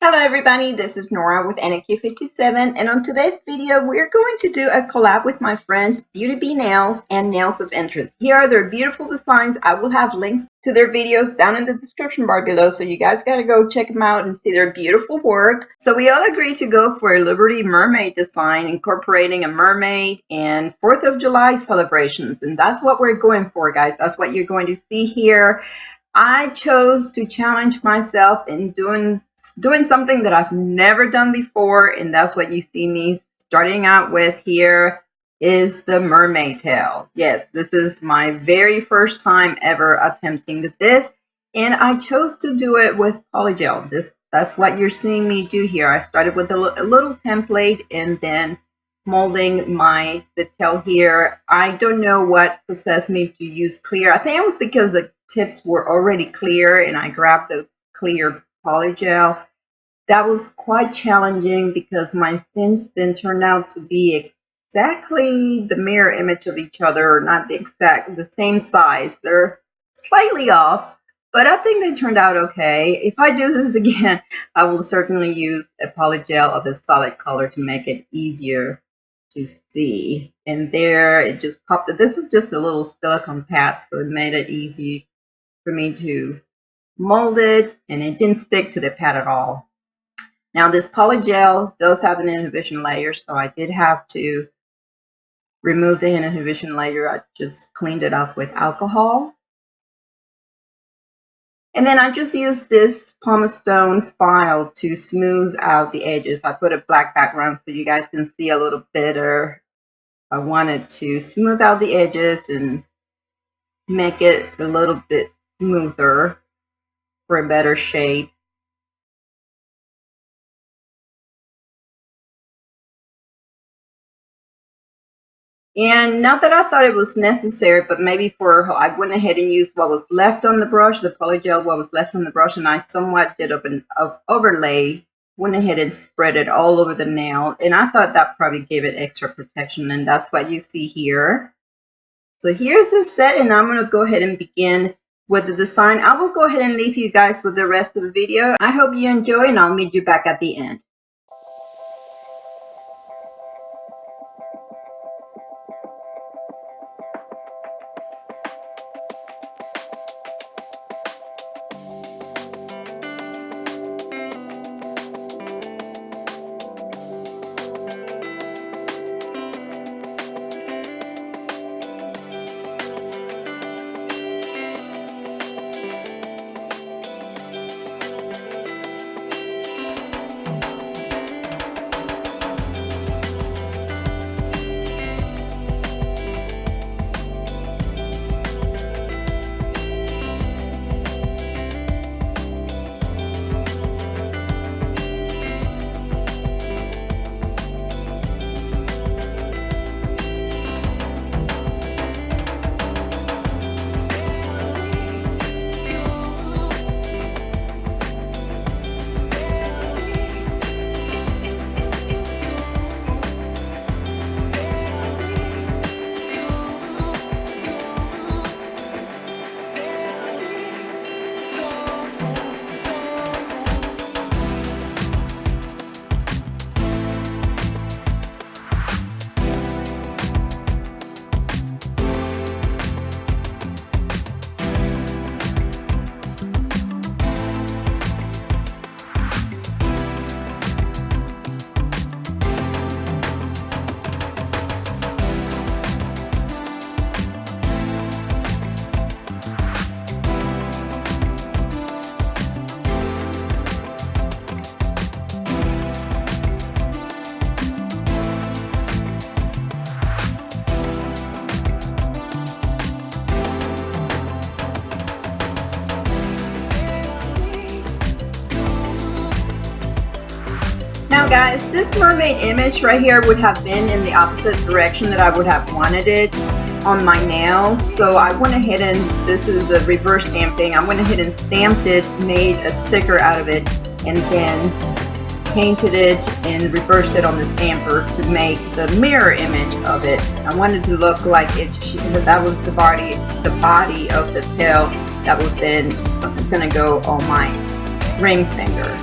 Hello everybody, this is Nora with NQ57, and on today's video we're going to do a collab with my friends BeautyB Nails and Nails of Interest. Here are their beautiful designs. I will have links to their videos down in the description bar below, so you guys gotta go check them out and see their beautiful work. So we all agreed to go for a Liberty Mermaid design, incorporating a mermaid and 4th of July celebrations, and that's what we're going for, guys. That's what you're going to see here. I chose to challenge myself in doing something that I've never done before, and that's what you see me starting out with here is the mermaid tail. Yes, this is my very first time ever attempting this, and I chose to do it with polygel. That's what you're seeing me do here. I started with a little template and then molding the tail here. I don't know what possessed me to use clear. I think it was because the tips were already clear and I grabbed the clear polygel. That was quite challenging because my fins didn't turn out to be exactly the mirror image of each other, or not the same size. They're slightly off, but I think they turned out okay. If I do this again, I will certainly use a polygel of a solid color to make it easier to see. And there it just popped. This is just a little silicone pad, so it made it easy for me to mold it, and it didn't stick to the pad at all. Now this polygel does have an inhibition layer, so I did have to remove the inhibition layer. I just cleaned it up with alcohol. And then I just used this pumice stone file to smooth out the edges. I put a black background so you guys can see a little better. I wanted to smooth out the edges and make it a little bit smoother for a better shape. And not that I thought it was necessary, but maybe I went ahead and used what was left on the brush, the polygel, what was left on the brush, and I somewhat did an overlay, went ahead and spread it all over the nail. And I thought that probably gave it extra protection, and that's what you see here. So here's the set, and I'm going to go ahead and begin with the design. I will go ahead and leave you guys with the rest of the video. I hope you enjoy, and I'll meet you back at the end. Now guys, this mermaid image right here would have been in the opposite direction that I would have wanted it on my nails. So I went ahead and, this is a reverse stamping, I went ahead and stamped it, made a sticker out of it, and then painted it and reversed it on the stamper to make the mirror image of it. I wanted to look like that was the body of the tail that was then going to go on my ring finger.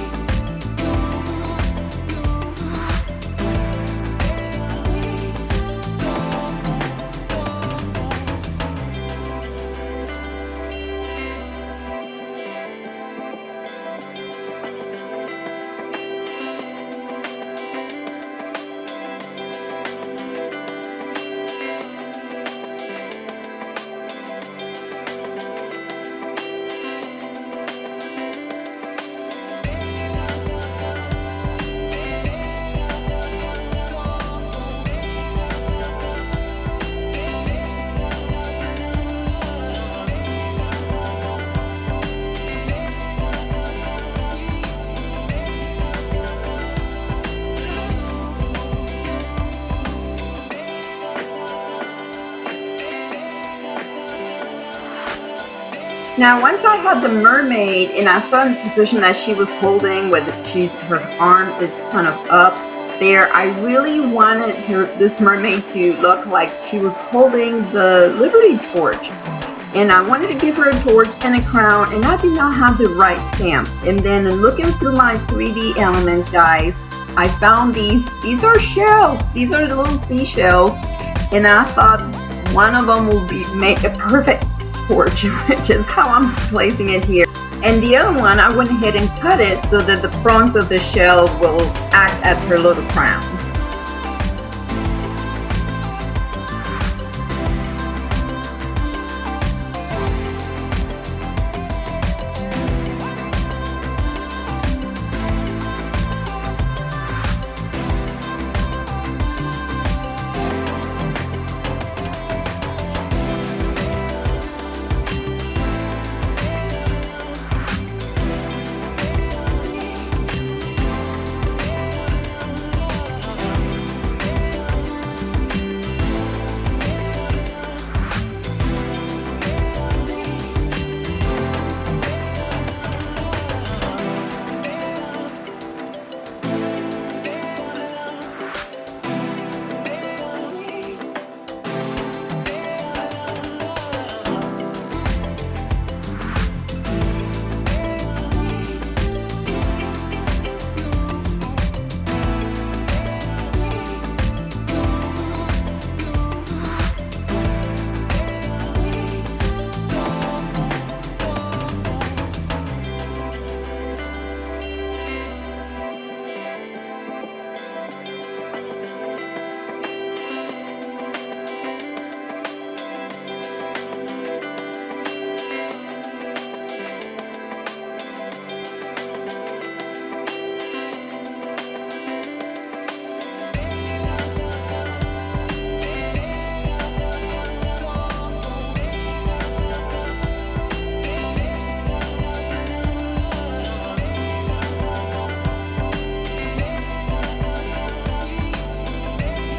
Now, once I had the mermaid and I saw in the position that she was holding, with her arm is kind of up there, I really wanted this mermaid to look like she was holding the Liberty torch. And I wanted to give her a torch and a crown, and I did not have the right stamp. And then looking through my 3D elements, guys, I found these. These are shells. These are little seashells. And I thought one of them will make a perfect torch, which is how I'm placing it here. And the other one, I went ahead and cut it so that the fronts of the shell will act as her little crown.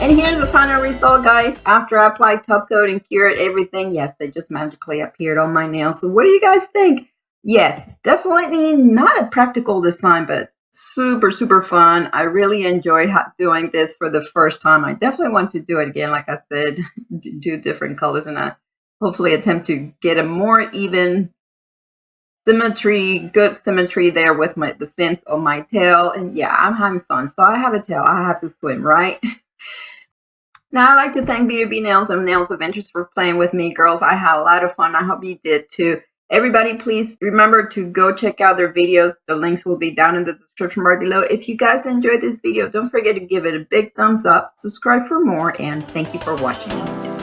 And here's the final result, guys. After I applied top coat and cured everything, yes, they just magically appeared on my nails. So what do you guys think? Yes, definitely not a practical design, but super, super fun. I really enjoyed doing this for the first time. I definitely want to do it again, like I said, do different colors and hopefully attempt to get a more even symmetry, good symmetry there with the fins on my tail. And yeah, I'm having fun. So I have a tail. I have to swim, right? Now, I'd like to thank BeautyB Nails and Nails of Interest for playing with me, girls. I had a lot of fun. I hope you did too. Everybody, please remember to go check out their videos. The links will be down in the description bar below. If you guys enjoyed this video, don't forget to give it a big thumbs up, subscribe for more, and thank you for watching.